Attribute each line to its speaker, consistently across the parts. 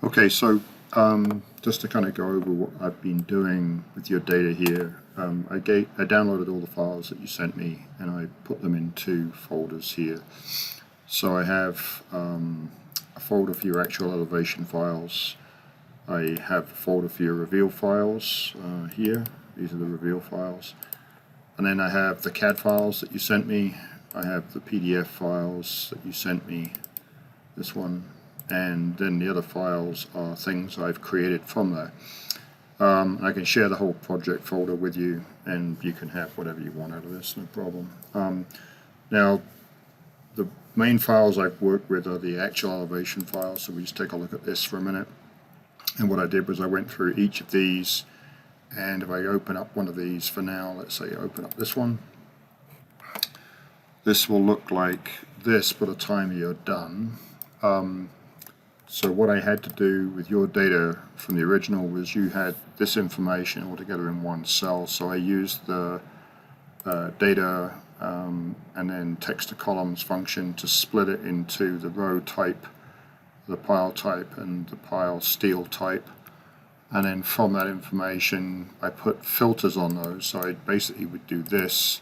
Speaker 1: Okay, so just to kind of go over what I've been doing with your data here, I downloaded all the files that you sent me and I put them into folders here. So I have a folder for your actual elevation files. I have a folder for your reveal files here. These are the reveal files. And then I have the CAD files that you sent me. I have the PDF files that you sent me, this one. And then the other files are things I've created from there. I can share the whole project folder with you, and you can have whatever you want out of this, no problem. Now, the main files I've worked with are the actual elevation files, so we just take a look at this for a minute. And what I did was I went through each of these, and if I open up one of these for now, let's say I open up this one, this will look like this by the time you're done. So what I had to do with your data from the original was you had this information all together in one cell, so I used the data and then text to columns function to split it into the row type, the pile type, and the pile steel type. And then from that information I put filters on those, so I basically would do this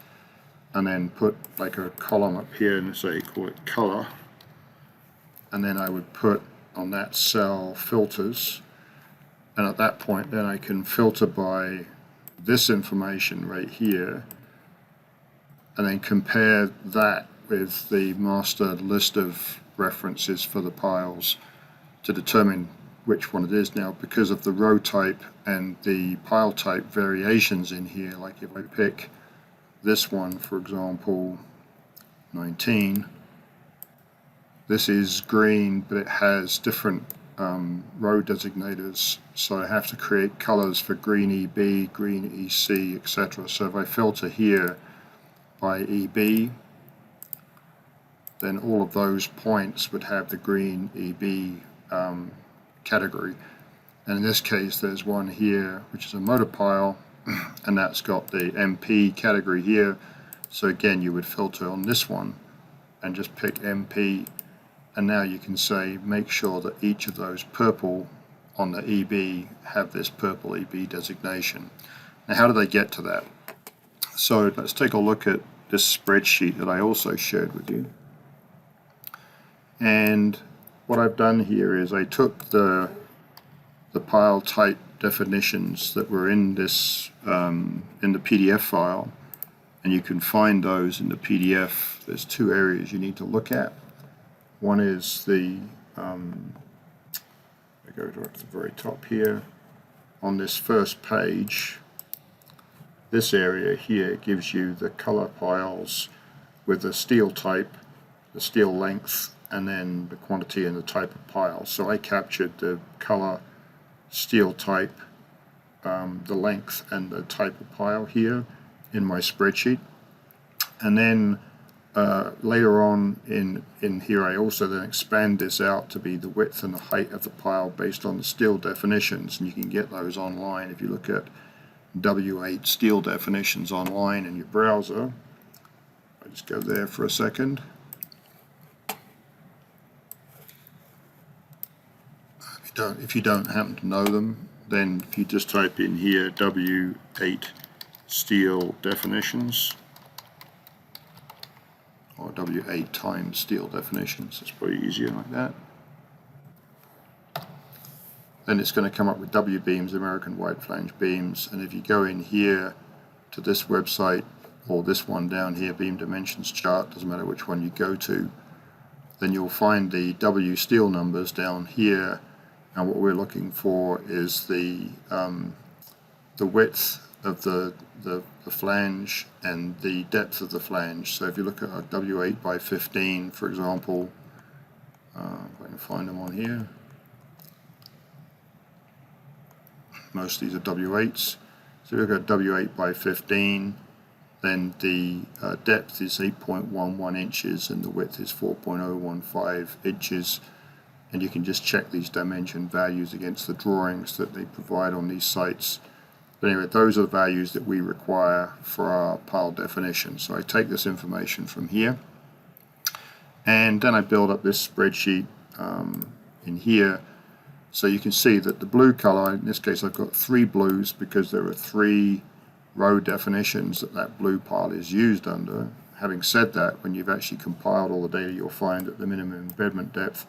Speaker 1: and then put like a column up here and say call it color, and then I would put on that cell filters, and at that point then I can filter by this information right here and then compare that with the master list of references for the piles to determine which one it is. Now, because of the row type and the pile type variations in here, like if I pick this one, for example, 19, this is green, but it has different row designators, so I have to create colors for green EB, green EC, etc. So if I filter here by EB, then all of those points would have the green EB category. And in this case there's one here which is a motor pile, and that's got the MP category here. So again, you would filter on this one and just pick MP, and now you can say make sure that each of those purple on the EB have this purple EB designation. Now, how do they get to that? So let's take a look at this spreadsheet that I also shared with you. And what I've done here is I took the pile type definitions that were in this in the PDF file, and you can find those in the PDF. There's two areas you need to look at. One is the I go to the very top here on this first page. This area here gives you the color piles with the steel type, the steel length, and then the quantity and the type of pile. So I captured the color, steel type, the length, and the type of pile here in my spreadsheet. And then later on in here I also then expand this out to be the width and the height of the pile based on the steel definitions, and you can get those online if you look at W8 steel definitions online in your browser. I just go there for a second. If you don't happen to know them, then if you just type in here W8 steel definitions, or W8 times steel definitions, it's probably easier like that. Then it's going to come up with W beams, American wide flange beams, and if you go in here to this website or this one down here, beam dimensions chart, doesn't matter which one you go to, then you'll find the W steel numbers down here, and what we're looking for is the width of the flange and the depth of the flange. So if you look at a W8 by 15, for example, if I can find them on here, most of these are W8s. So if you look at W8 by 15, then the depth is 8.11 inches and the width is 4.015 inches. And you can just check these dimension values against the drawings that they provide on these sites. But anyway, those are the values that we require for our pile definition. So I take this information from here, and then I build up this spreadsheet in here. So you can see that the blue color, in this case I've got 3 blues because there are 3 row definitions that blue pile is used under. Having said that, when you've actually compiled all the data, you'll find that the minimum embedment depth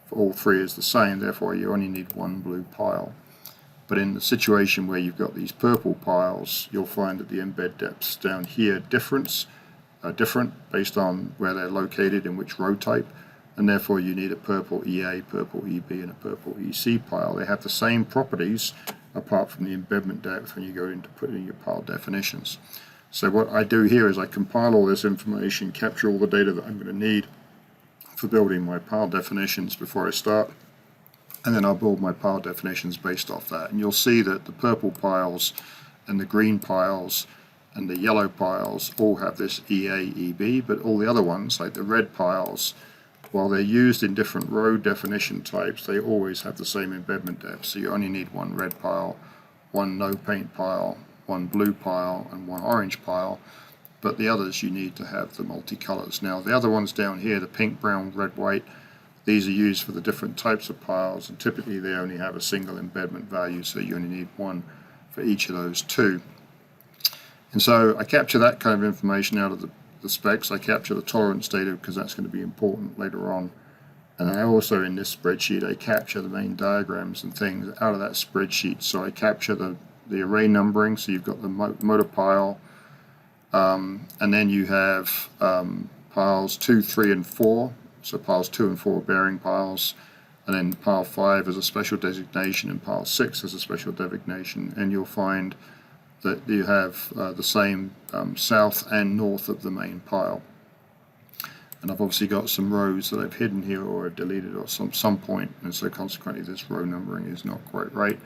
Speaker 1: for all 3 is the same, therefore you only need 1 blue pile. But in the situation where you've got these purple piles, you'll find that the embed depths down here are different based on where they're located in which row type, and therefore you need a purple EA, purple EB, and a purple EC pile. They have the same properties apart from the embedment depth when you go into putting your pile definitions. So what I do here is I compile all this information, capture all the data that I'm going to need for building my pile definitions before I start, and then I'll build my pile definitions based off that. And you'll see that the purple piles and the green piles and the yellow piles all have this EA, EB, but all the other ones, like the red piles, while they're used in different row definition types, they always have the same embedment depth. So you only need 1 red pile, 1 no paint pile, 1 blue pile, and 1 orange pile, but the others you need to have the multicolors. Now the other ones down here, the pink, brown, red, white, these are used for the different types of piles, and typically they only have a single embedment value, so you only need 1 for each of those 2. And so I capture that kind of information out of the specs. I capture the tolerance data because that's going to be important later on. And I also, in this spreadsheet, I capture the main diagrams and things out of that spreadsheet. So I capture the array numbering, so you've got the motor pile, and then you have piles 2, 3, and 4. So piles 2 and 4 are bearing piles, and then pile 5 is a special designation, and pile 6 is a special designation. And you'll find that you have the same south and north of the main pile. And I've obviously got some rows that I've hidden here or I've deleted at some point, and so consequently this row numbering is not quite right.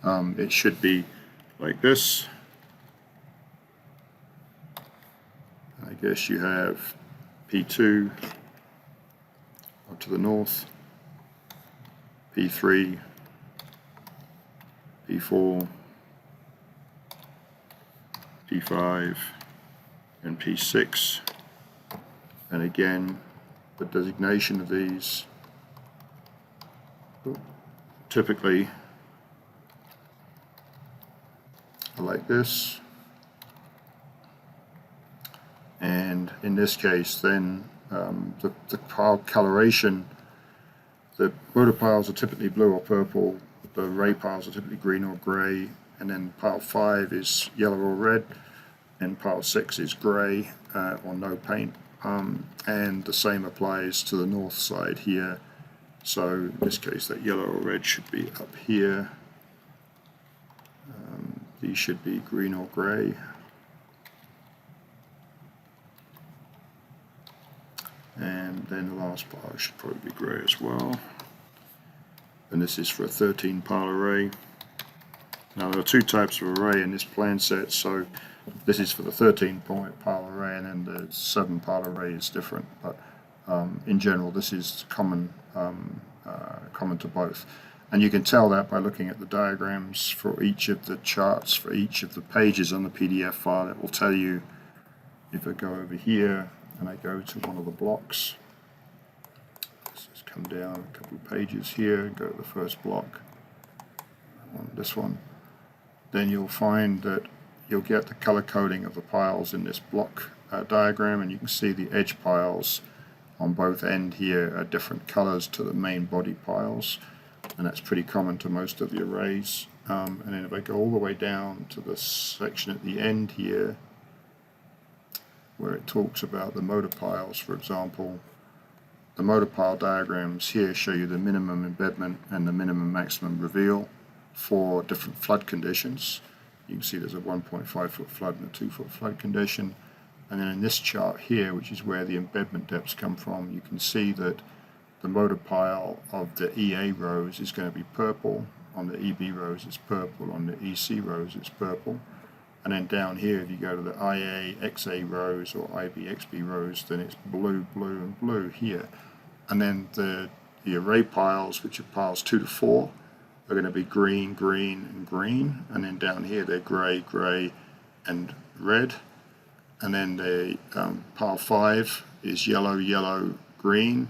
Speaker 1: It should be like this. I guess you have P2 up to the north, P3, P4, P5, and P6, and again the designation of these typically are like this, and in this case then the pile coloration, the motor piles are typically blue or purple, the array piles are typically green or grey, and then pile 5 is yellow or red, and pile 6 is grey or no paint, and the same applies to the north side here. So in this case that yellow or red should be up here, these should be green or grey, and then the last pile should probably be grey as well, and this is for a 13 pile array. Now there are 2 types of array in this plan set, so this is for the 13 pile array, and then the 7 pile array is different, but in general this is common to both. And you can tell that by looking at the diagrams for each of the charts, for each of the pages on the PDF file. It will tell you, if I go over here and I go to one of the blocks, let's just come down a couple of pages here and go to the first block, on this one, then you'll find that you'll get the color coding of the piles in this block diagram, and you can see the edge piles on both end here are different colors to the main body piles, and that's pretty common to most of the arrays. And then if I go all the way down to the section at the end here where it talks about the motor piles, for example, the motor pile diagrams here show you the minimum embedment and the minimum maximum reveal for different flood conditions. You can see there's a 1.5 foot flood and a 2 foot flood condition. And then in this chart here, which is where the embedment depths come from, you can see that the motor pile of the EA rows is going to be purple, on the EB rows it's purple, on the EC rows it's purple. And then down here, if you go to the IA, XA rows or IB, XB rows, then it's blue, blue, and blue here. And then the array piles, which are piles 2 to 4, are going to be green, green, and green. And then down here, they're grey, grey, and red. And then the pile 5 is yellow, yellow, green,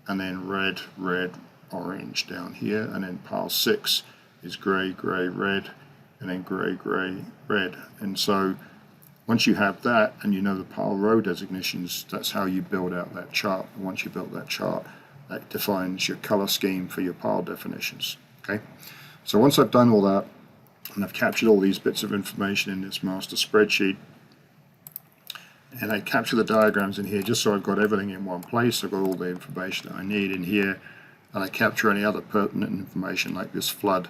Speaker 1: and then red, red, orange down here, and then pile 6 is grey, grey, red, and then grey, grey, red. And so once you have that and you know the pile row designations, that's how you build out that chart. And once you build that chart, that defines your color scheme for your pile definitions. Okay, so once I've done all that and I've captured all these bits of information in this master spreadsheet, and I capture the diagrams in here just so I've got everything in one place, I've got all the information that I need in here, and I capture any other pertinent information like this flood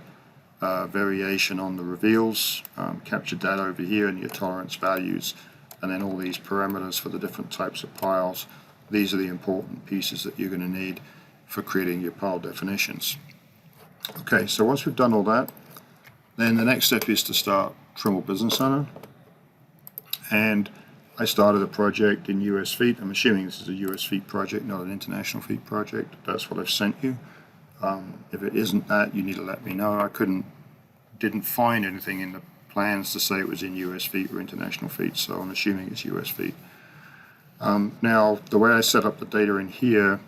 Speaker 1: variation on the reveals, captured that over here in your tolerance values, and then all these parameters for the different types of piles. These are the important pieces that you're going to need for creating your pile definitions. Okay, so once we've done all that, then the next step is to start Trimble Business Center. And I started a project in US feet. I'm assuming this is a US feet project, not an international feet project. That's what I've sent you. If it isn't that, you need to let me know. I didn't find anything in the plans to say it was in US feet or international feet, so I'm assuming it's US feet. Now, the way I set up the data in here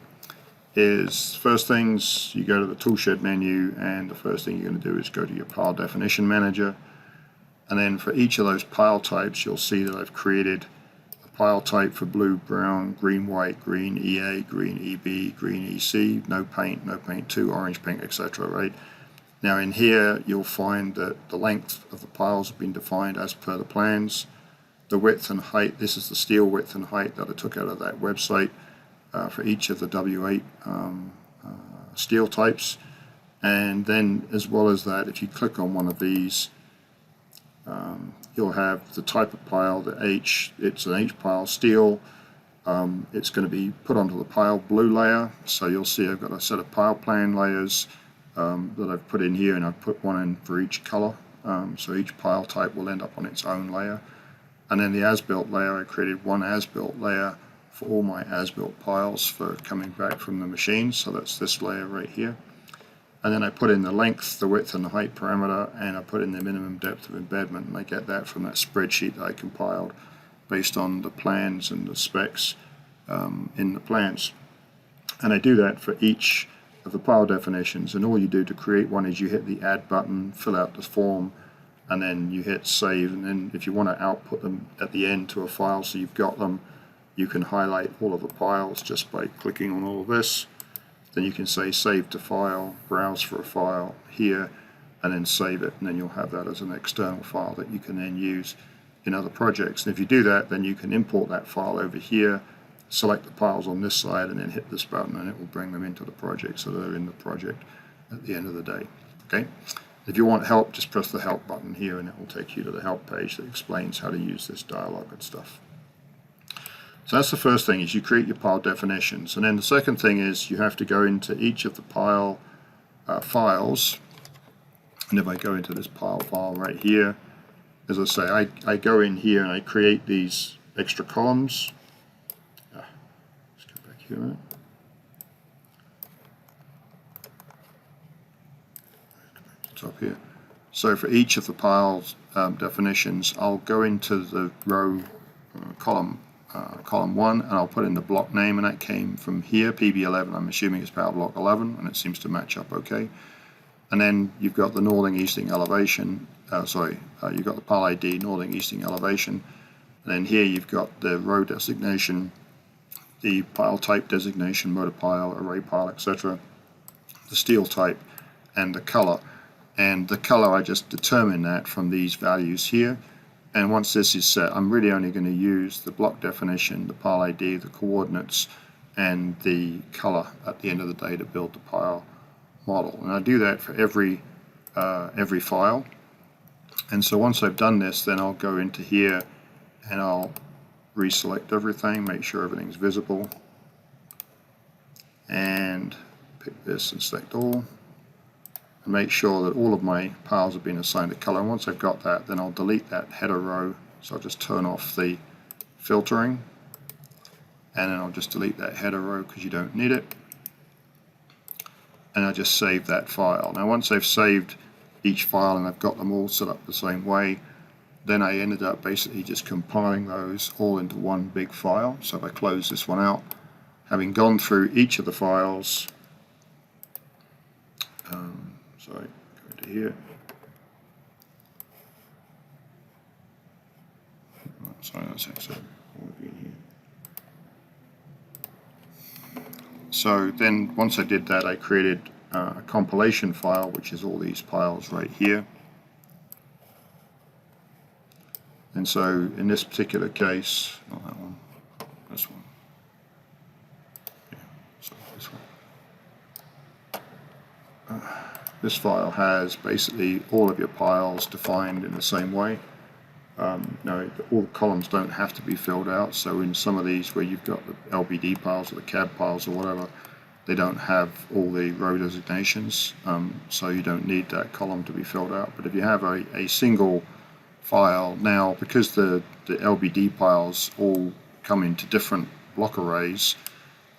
Speaker 1: is, first things, you go to the toolshed menu, and the first thing you're going to do is go to your pile definition manager. And then for each of those pile types, you'll see that I've created a pile type for blue, brown, green, white, green, EA, green, EB, green, EC, no paint 2, orange paint, etc. Right? Now in here, you'll find that the length of the piles have been defined as per the plans. The width and height, this is the steel width and height that I took out of that website for each of the W8 steel types. And then as well as that, if you click on one of these, you'll have the type of pile, the H, it's an H pile steel. It's going to be put onto the pile blue layer. So you'll see I've got a set of pile plan layers that I've put in here, and I've put one in for each color. So each pile type will end up on its own layer. And then the as-built layer, I created one as-built layer for all my as-built piles for coming back from the machine. So that's this layer right here. And then I put in the length, the width, and the height parameter, and I put in the minimum depth of embedment, and I get that from that spreadsheet that I compiled based on the plans and the specs in the plans. And I do that for each of the pile definitions, and all you do to create one is you hit the add button, fill out the form, and then you hit save. And then if you want to output them at the end to a file so you've got them, you can highlight all of the piles just by clicking on all of this. Then you can say save to file, browse for a file here, and then save it, and then you'll have that as an external file that you can then use in other projects. And if you do that, then you can import that file over here, select the piles on this side, and then hit this button, and it will bring them into the project so they're in the project at the end of the day. Okay. If you want help, just press the help button here, and it will take you to the help page that explains how to use this dialog and stuff. So that's the first thing, is you create your pile definitions. And then the second thing is you have to go into each of the pile files. And if I go into this pile file right here, as I say, I go in here and I create these extra columns. Let's go back here a minute. Go back to the top here. So for each of the piles definitions, I'll go into the row column 1, and I'll put in the block name, and that came from here, PB11. I'm assuming it's power block 11, and it seems to match up okay. And then you've got the northing easting elevation, you've got the pile ID northing easting elevation, and then here you've got the row designation, the pile type designation, motor pile, array pile, etc., the steel type, and the color. And the color, I just determine that from these values here. And once this is set, I'm really only going to use the block definition, the pile ID, the coordinates, and the color at the end of the day to build the pile model. And I do that for every file. And so once I've done this, then I'll go into here and I'll reselect everything, make sure everything's visible, and pick this and select all. And make sure that all of my piles have been assigned a color. And once I've got that, then I'll delete that header row. So I'll just turn off the filtering, and then I'll just delete that header row because you don't need it. And I'll just save that file. Now once I've saved each file and I've got them all set up the same way, then I ended up basically just compiling those all into one big file. So if I close this one out, having gone through each of the files, So go to here. Sorry, that's actually all of you in here. So then once I did that, I created a compilation file, which is all these piles right here. And so in this particular case, not that one, this one. Yeah, so this one. This file has basically all of your piles defined in the same way. No, all the columns don't have to be filled out, so in some of these where you've got the LBD piles or the CAD piles or whatever, they don't have all the row designations, so you don't need that column to be filled out. But if you have a single file, now because the LBD piles all come into different block arrays,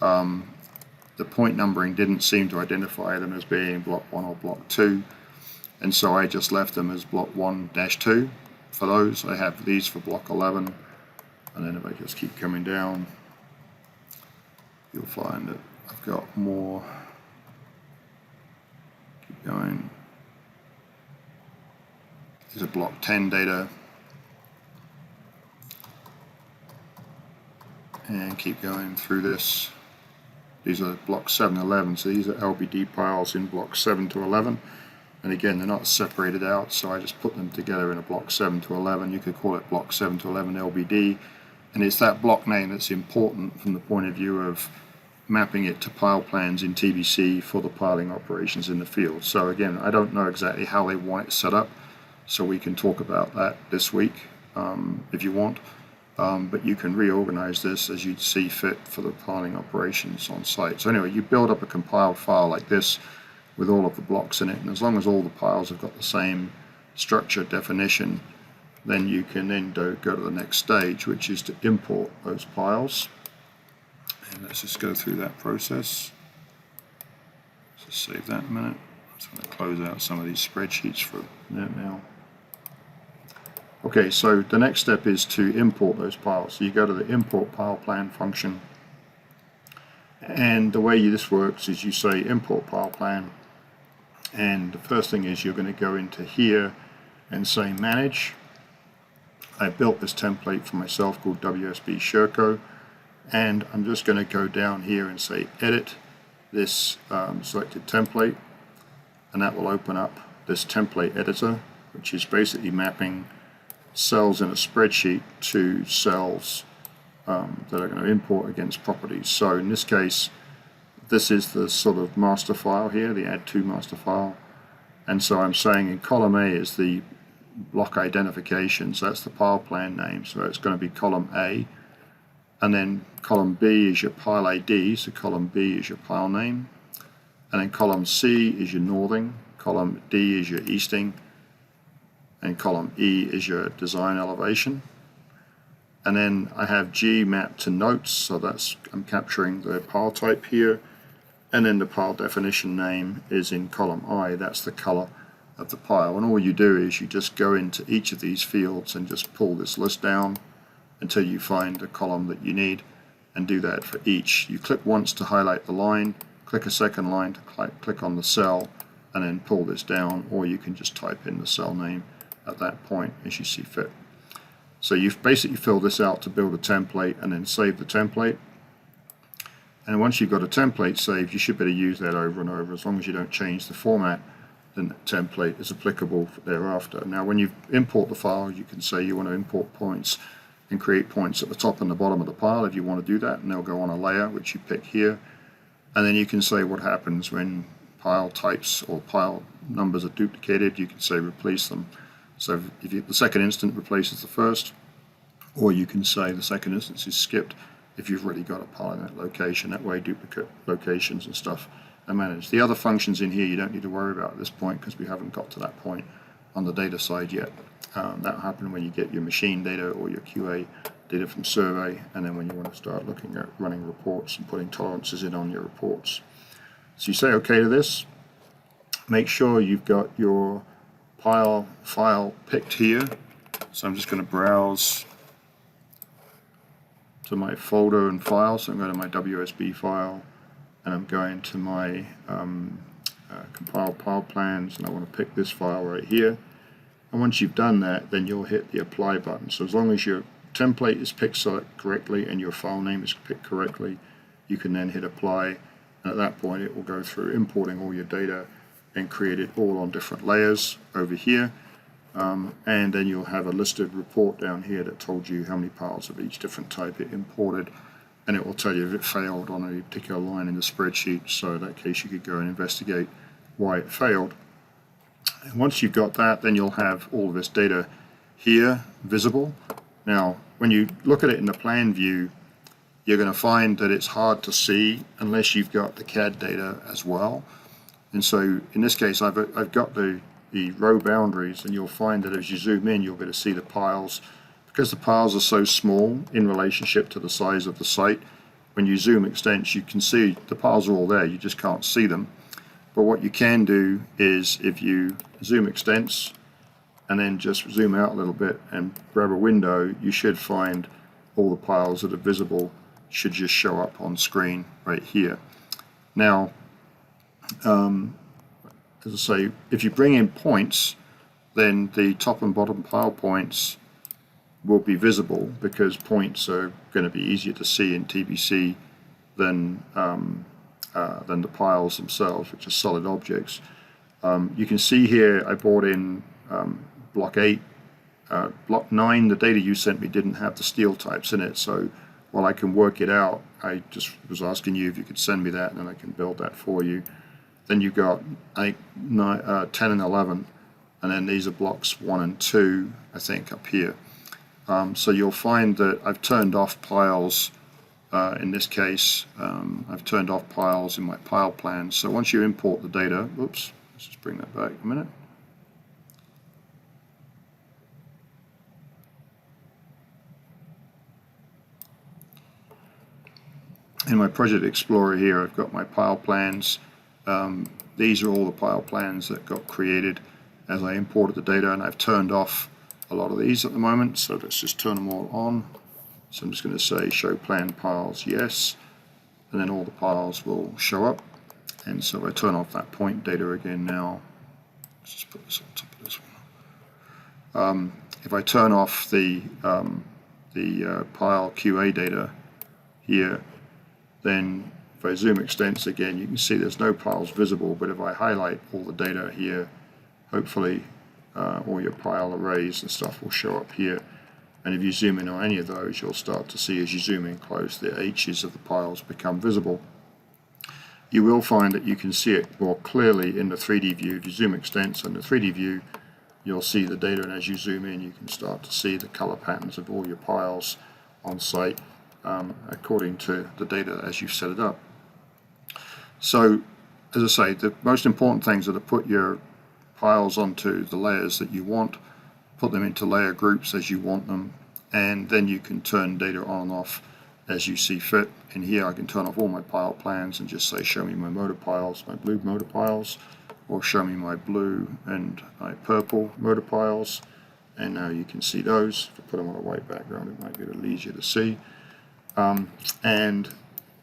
Speaker 1: the point numbering didn't seem to identify them as being block 1 or block 2, and so I just left them as block 1-2. For those, I have these for block 11, and then if I just keep coming down, you'll find that I've got more. Keep going. These are block 10 data, and keep going through this. These are block 7 to 11, so these are LBD piles in block 7 to 11. And again, they're not separated out, so I just put them together in a block 7 to 11. You could call it block 7 to 11 LBD. And it's that block name that's important from the point of view of mapping it to pile plans in TBC for the piling operations in the field. So again, I don't know exactly how they want it set up, so we can talk about that this week if you want. But you can reorganize this as you see fit for the piling operations on site. So anyway, you build up a compiled file like this with all of the blocks in it, and as long as all the piles have got the same structure definition, then you can then go to the next stage, which is to import those piles. And let's just go through that process. Let's just save that a minute. I'm just going to close out some of these spreadsheets for a minute now. Okay, so the next step is to import those piles. So you go to the import pile plan function, and the way this works is you say import pile plan, and the first thing is you're going to go into here and say manage. I built this template for myself called WSB Sherco, and I'm just going to go down here and say edit this selected template, and that will open up this template editor, which is basically mapping cells in a spreadsheet to cells that are going to import against properties. So in this case, this is the sort of master file here, the add to master file. And so I'm saying in column A is the block identification, so that's the pile plan name, so it's going to be column A. And then column B is your pile ID, so column B is your pile name. And then column C is your northing, column D is your easting, and column E is your design elevation. And then I have G mapped to notes, so that's I'm capturing the pile type here. And then the pile definition name is in column I, that's the color of the pile. And all you do is you just go into each of these fields and just pull this list down until you find the column that you need, and do that for each. You click once to highlight the line, click a second line to click on the cell, and then pull this down, or you can just type in the cell name at that point as you see fit. So you've basically filled this out to build a template and then save the template. And once you've got a template saved, you should be able to use that over and over. As long as you don't change the format, then that template is applicable thereafter. Now when you import the file, you can say you want to import points and create points at the top and the bottom of the pile if you want to do that, and they'll go on a layer which you pick here. And then you can say what happens when pile types or pile numbers are duplicated. You can say replace them. So if the second instant replaces the first, or you can say the second instance is skipped if you've already got a pile in that location. That way duplicate locations and stuff are managed. The other functions in here you don't need to worry about at this point because we haven't got to that point on the data side yet. That'll happen when you get your machine data or your QA data from survey, and then when you want to start looking at running reports and putting tolerances in on your reports. So you say OK to this. Make sure you've got your pile file picked here. So I'm just going to browse to my folder and file. So I'm going to my WSB file, and I'm going to my compile pile plans, and I want to pick this file right here. And once you've done that, then you'll hit the apply button. So as long as your template is picked correctly and your file name is picked correctly, you can then hit apply. And at that point, it will go through importing all your data and create it all on different layers over here. And then you'll have a listed report down here that told you how many piles of each different type it imported, and it will tell you if it failed on a particular line in the spreadsheet. So in that case, you could go and investigate why it failed. And once you've got that, then you'll have all of this data here visible. Now, when you look at it in the plan view, you're going to find that it's hard to see unless you've got the CAD data as well. And so in this case, I've got the row boundaries, and you'll find that as you zoom in, you'll be able to see the piles. Because the piles are so small in relationship to the size of the site, when you zoom extents, you can see the piles are all there, you just can't see them. But what you can do is, if you zoom extents and then just zoom out a little bit and grab a window, you should find all the piles that are visible should just show up on screen right here. Now, as I say, if you bring in points, then the top and bottom pile points will be visible, because points are going to be easier to see in TBC than the piles themselves, which are solid objects. You can see here I brought in block 8. Block 9, the data you sent me didn't have the steel types in it, so while I can work it out, I just was asking you if you could send me that, and then I can build that for you. Then you've got 8, 9, 10 and 11, and then these are blocks 1 and 2, I think, up here. So you'll find that I've turned off piles. In this case, I've turned off piles in my pile plans. So once you import the data, oops, let's just bring that back a minute. In my Project Explorer here, I've got my pile plans. These are all the pile plans that got created as I imported the data, and I've turned off a lot of these at the moment, so let's just turn them all on. So I'm just going to say show plan piles, yes, and then all the piles will show up. And so I turn off that point data again now. Let's just put this on top of this one. If I turn off the pile QA data here, then if I zoom extents again, you can see there's no piles visible, but if I highlight all the data here, hopefully all your pile arrays and stuff will show up here. And if you zoom in on any of those, you'll start to see, as you zoom in close, the H's of the piles become visible. You will find that you can see it more clearly in the 3D view. If you zoom extents in the 3D view, you'll see the data, and as you zoom in, you can start to see the color patterns of all your piles on site according to the data as you've set it up. So, as I say, the most important things are to put your piles onto the layers that you want, put them into layer groups as you want them, and then you can turn data on and off as you see fit. In here I can turn off all my pile plans and just say show me my motor piles, my blue motor piles, or show me my blue and my purple motor piles, and now you can see those. If I put them on a white background, it might be a little easier to see. And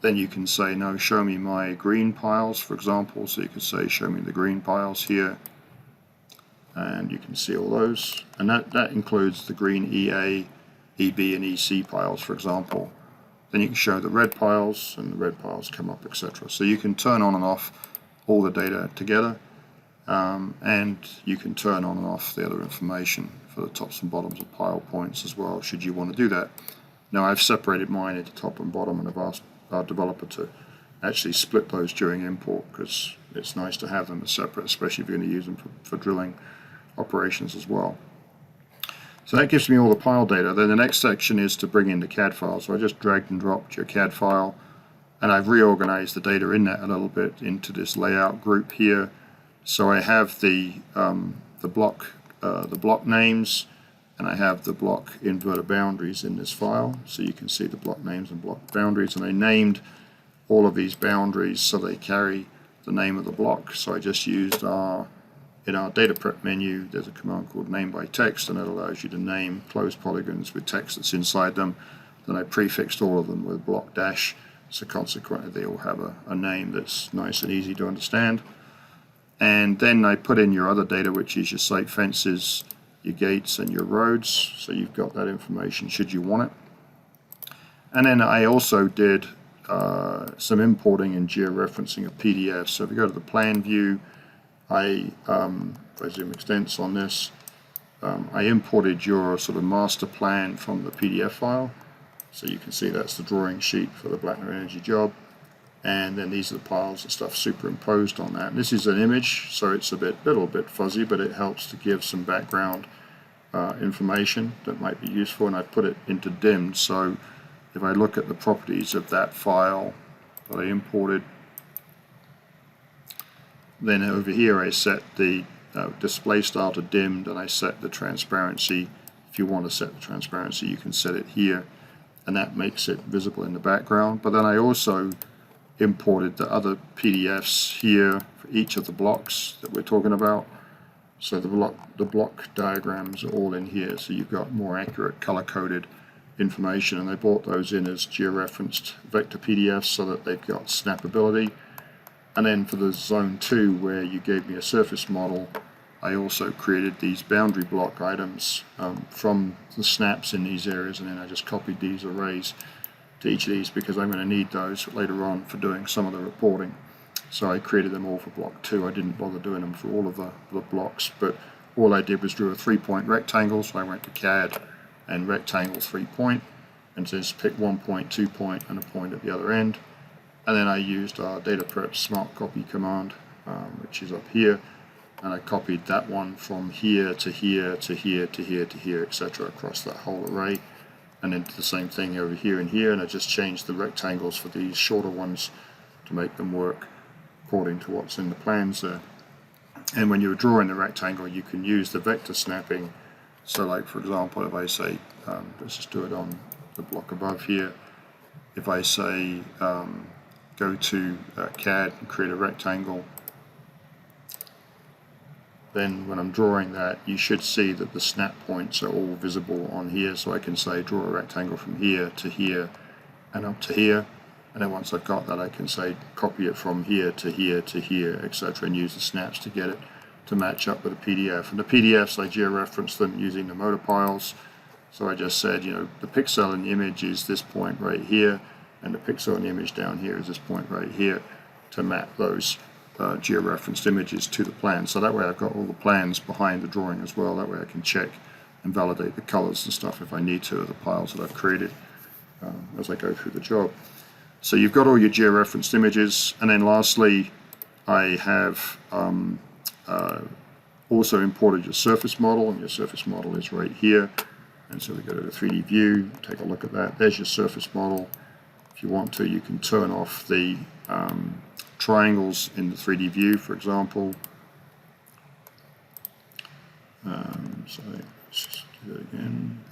Speaker 1: then you can say, no, show me my green piles, for example. So you could say, show me the green piles here. And you can see all those. And that includes the green EA, EB, and EC piles, for example. Then you can show the red piles, and the red piles come up, etc. So you can turn on and off all the data together. And you can turn on and off the other information for the tops and bottoms of pile points as well, should you want to do that. Now I've separated mine into top and bottom, and I've asked our developer to actually split those during import, because it's nice to have them as separate, especially if you're going to use them for drilling operations as well. So that gives me all the pile data. Then the next section is to bring in the CAD file. So I just dragged and dropped your CAD file, and I've reorganized the data in that a little bit into this layout group here. So I have the block names, and I have the block inverter boundaries in this file. So you can see the block names and block boundaries, and I named all of these boundaries so they carry the name of the block. So I just used in our data prep menu, there's a command called name by text, and it allows you to name closed polygons with text that's inside them. Then I prefixed all of them with block dash, so consequently they all have a name that's nice and easy to understand. And then I put in your other data, which is your site fences, your gates, and your roads. So you've got that information should you want it. And then I also did some importing and georeferencing of PDFs. So if you go to the plan view, if I zoom extents on this, I imported your sort of master plan from the PDF file. So you can see that's the drawing sheet for the Blackner Energy job. And then these are the piles and stuff superimposed on that. And this is an image, so it's a little bit fuzzy, but it helps to give some background information that might be useful. And I put it into dimmed, so if I look at the properties of that file that I imported, then over here I set the display style to dimmed, and I set the transparency. If you want to set the transparency, you can set it here, and that makes it visible in the background. But then I also imported the other PDFs here for each of the blocks that we're talking about. So the block diagrams are all in here, so you've got more accurate color-coded information, and I brought those in as georeferenced vector PDFs so that they've got snappability. And then for the zone 2, where you gave me a surface model, I also created these boundary block items from the snaps in these areas, and then I just copied these arrays to each of these because I'm going to need those later on for doing some of the reporting. So I created them all for block 2. I didn't bother doing them for all of the blocks, but all I did was drew a 3-point rectangle. So I went to CAD and rectangle 3-point, and just pick 1 point, 2 point, and a point at the other end. And then I used our data prep smart copy command, which is up here, and I copied that one from here to here to here to here to here, etc., across that whole array. And then the same thing over here and here, and I just changed the rectangles for these shorter ones to make them work according to what's in the plans there. And when you're drawing the rectangle, you can use the vector snapping. So like, for example, if I say, let's just do it on the block above here. If I say go to CAD and create a rectangle, then when I'm drawing that, you should see that the snap points are all visible on here. So I can say draw a rectangle from here to here and up to here. And then once I've got that, I can say copy it from here to here to here, etc., and use the snaps to get it to match up with the PDF. And the PDFs, I georeference them using the motor piles. So I just said, you know, the pixel in the image is this point right here, and the pixel in the image down here is this point right here, to map those georeferenced images to the plan. So that way I've got all the plans behind the drawing as well. That way I can check and validate the colors and stuff if I need to of the piles that I've created as I go through the job. So you've got all your georeferenced images, and then lastly I have also imported your surface model, and your surface model is right here. And so we go to the 3D view, take a look at that. There's your surface model. If you want to, you can turn off the triangles in the 3D view, for example. So let's just do it again.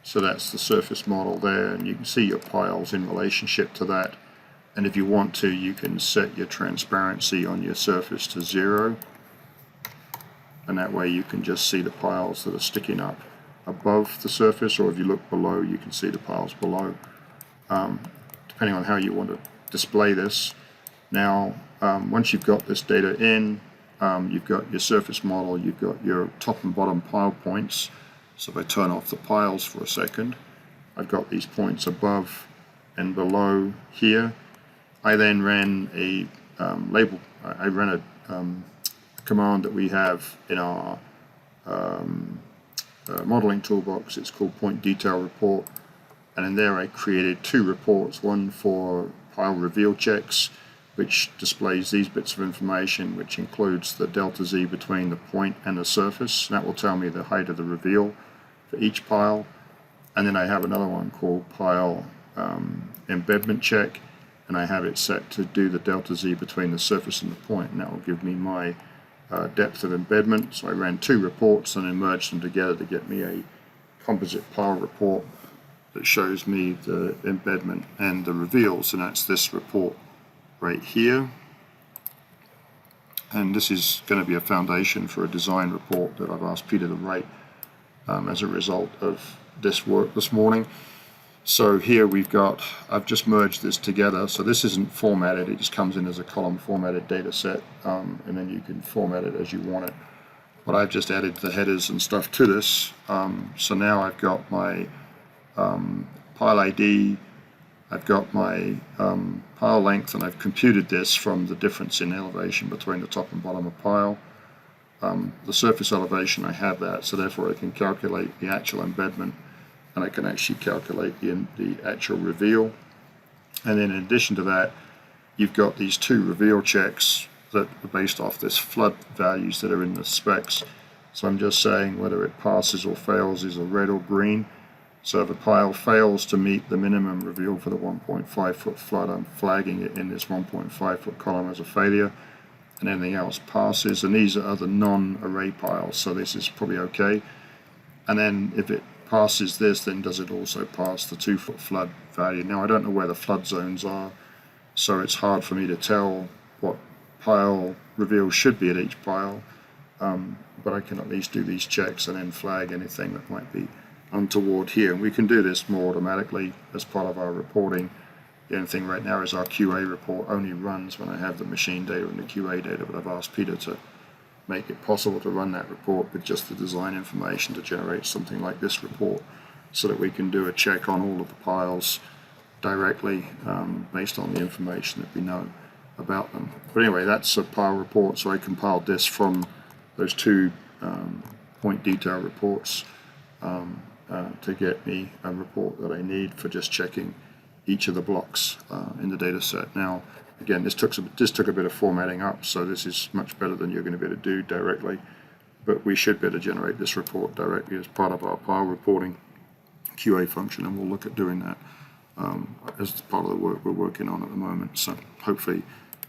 Speaker 1: So that's the surface model there, and you can see your piles in relationship to that. And if you want to, you can set your transparency on your surface to 0. And that way you can just see the piles that are sticking up above the surface, or if you look below, you can see the piles below, depending on how you want to display this. Now, once you've got this data in, you've got your surface model, you've got your top and bottom pile points. So if I turn off the piles for a second, I've got these points above and below here. I then ran a I ran a command that we have in our modeling toolbox. It's called point detail report, and in there I created 2 reports, one for pile reveal checks, which displays these bits of information, which includes the delta Z between the point and the surface. That will tell me the height of the reveal for each pile. And then I have another one called pile embedment check, and I have it set to do the delta Z between the surface and the point, and that will give me my depth of embedment. So I ran 2 reports and then merged them together to get me a composite pile report that shows me the embedment and the reveals, and that's this report right here. And this is going to be a foundation for a design report that I've asked Peter to write as a result of this work this morning. So here I've just merged this together, so this isn't formatted, it just comes in as a column formatted data set, and then you can format it as you want it. But I've just added the headers and stuff to this, so now I've got my pile ID, I've got my pile length, and I've computed this from the difference in elevation between the top and bottom of pile. The surface elevation, I have that, so therefore I can calculate the actual embedment, and I can actually calculate the actual reveal. And then in addition to that, you've got these two reveal checks that are based off this flood values that are in the specs. So I'm just saying whether it passes or fails is a red or green. So if a pile fails to meet the minimum reveal for the 1.5 foot flood, I'm flagging it in this 1.5 foot column as a failure, and anything else passes. And these are the non-array piles, so this is probably okay. And then if it passes this, then does it also pass the 2 foot flood value? Now I don't know where the flood zones are, so it's hard for me to tell what pile reveal should be at each pile, but I can at least do these checks and then flag anything that might be untoward here. And we can do this more automatically as part of our reporting. The only thing right now is our QA report only runs when I have the machine data and the QA data, but I've asked Peter to make it possible to run that report with just the design information to generate something like this report, so that we can do a check on all of the piles directly based on the information that we know about them. But anyway, that's a pile report, so I compiled this from those two point detail reports to get me a report that I need for just checking each of the blocks in the data set. Now again, this took a bit of formatting up, so this is much better than you're going to be able to do directly, but we should be able to generate this report directly as part of our pile reporting QA function, and we'll look at doing that as part of the work we're working on at the moment. So hopefully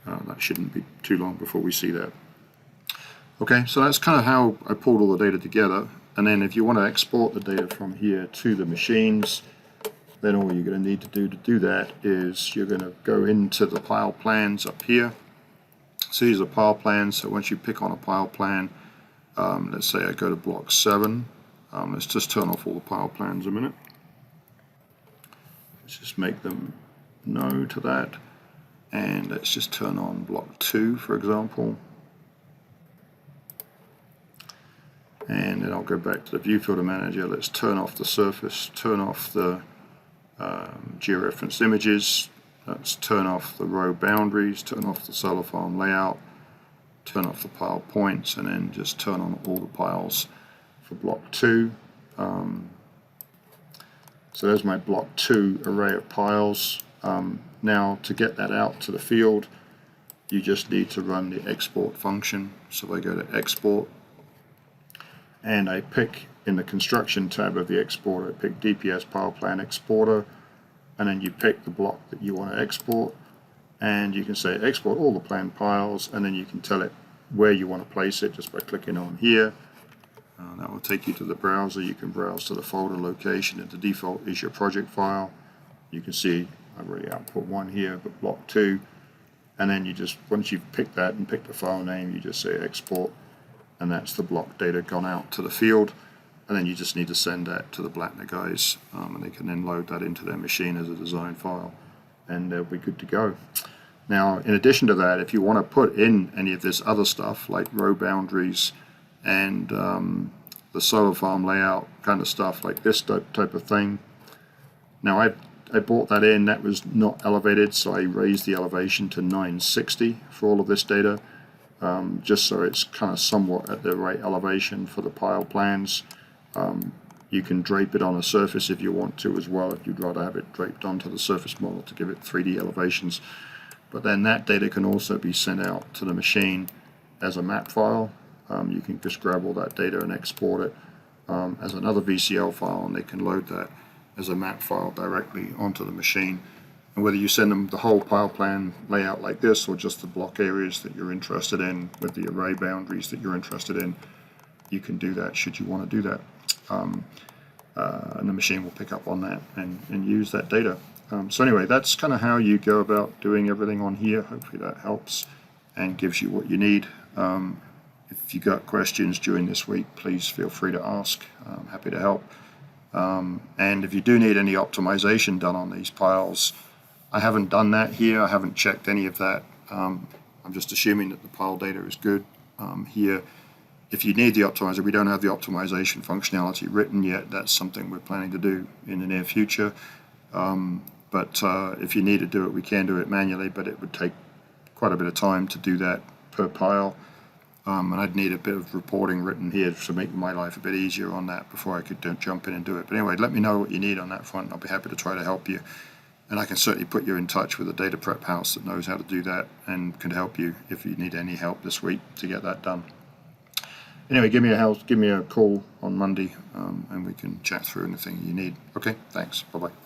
Speaker 1: that shouldn't be too long before we see that. Okay, so that's kind of how I pulled all the data together. And then if you want to export the data from here to the machines, then all you're going to need to do that is you're going to go into the pile plans up here. So these are pile plans, so once you pick on a pile plan, let's say I go to block 7, let's just turn off all the pile plans a minute. Let's just make them no to that, and let's just turn on block 2, for example. And then I'll go back to the view filter manager. Let's turn off the surface, turn off the georeferenced images, let's turn off the row boundaries, turn off the solar farm layout, turn off the pile points, and then just turn on all the piles for block 2. So there's my block 2 array of piles. Now to get that out to the field, you just need to run the export function. So I go to export, and I pick in the construction tab of the exporter, I pick DPS Pile Plan Exporter, and then you pick the block that you want to export, and you can say export all the plan piles, and then you can tell it where you want to place it just by clicking on here. That will take you to the browser. You can browse to the folder location, and the default is your project file. You can see I've already output 1 here, but block 2, and then you just, once you've picked that and picked the file name, you just say export, and that's the block data gone out to the field. And then you just need to send that to the Blattner guys, and they can then load that into their machine as a design file, and they'll be good to go. Now, in addition to that, if you want to put in any of this other stuff like row boundaries and the solar farm layout kind of stuff, like this type of thing. Now I brought that in, that was not elevated, so I raised the elevation to 960 for all of this data, just so it's kind of somewhat at the right elevation for the pile plans. You can drape it on a surface if you want to as well, if you'd rather have it draped onto the surface model to give it 3D elevations. But then that data can also be sent out to the machine as a map file. You can just grab all that data and export it as another VCL file, and they can load that as a map file directly onto the machine. And whether you send them the whole pile plan layout like this, or just the block areas that you're interested in with the array boundaries that you're interested in, you can do that should you want to do that. And the machine will pick up on that and use that data. So anyway, that's kind of how you go about doing everything on here. Hopefully that helps and gives you what you need. If you got questions during this week, please feel free to ask. I'm happy to help. And if you do need any optimization done on these piles, I haven't done that here. I haven't checked any of that. I'm just assuming that the pile data is good here. If you need the optimizer, we don't have the optimization functionality written yet. That's something we're planning to do in the near future. But if you need to do it, we can do it manually, but it would take quite a bit of time to do that per pile. And I'd need a bit of reporting written here to make my life a bit easier on that before I could jump in and do it. But anyway, let me know what you need on that front. I'll be happy to try to help you. And I can certainly put you in touch with a data prep house that knows how to do that and can help you if you need any help this week to get that done. Anyway, give me a call on Monday, and we can chat through anything you need. Okay, thanks. Bye-bye.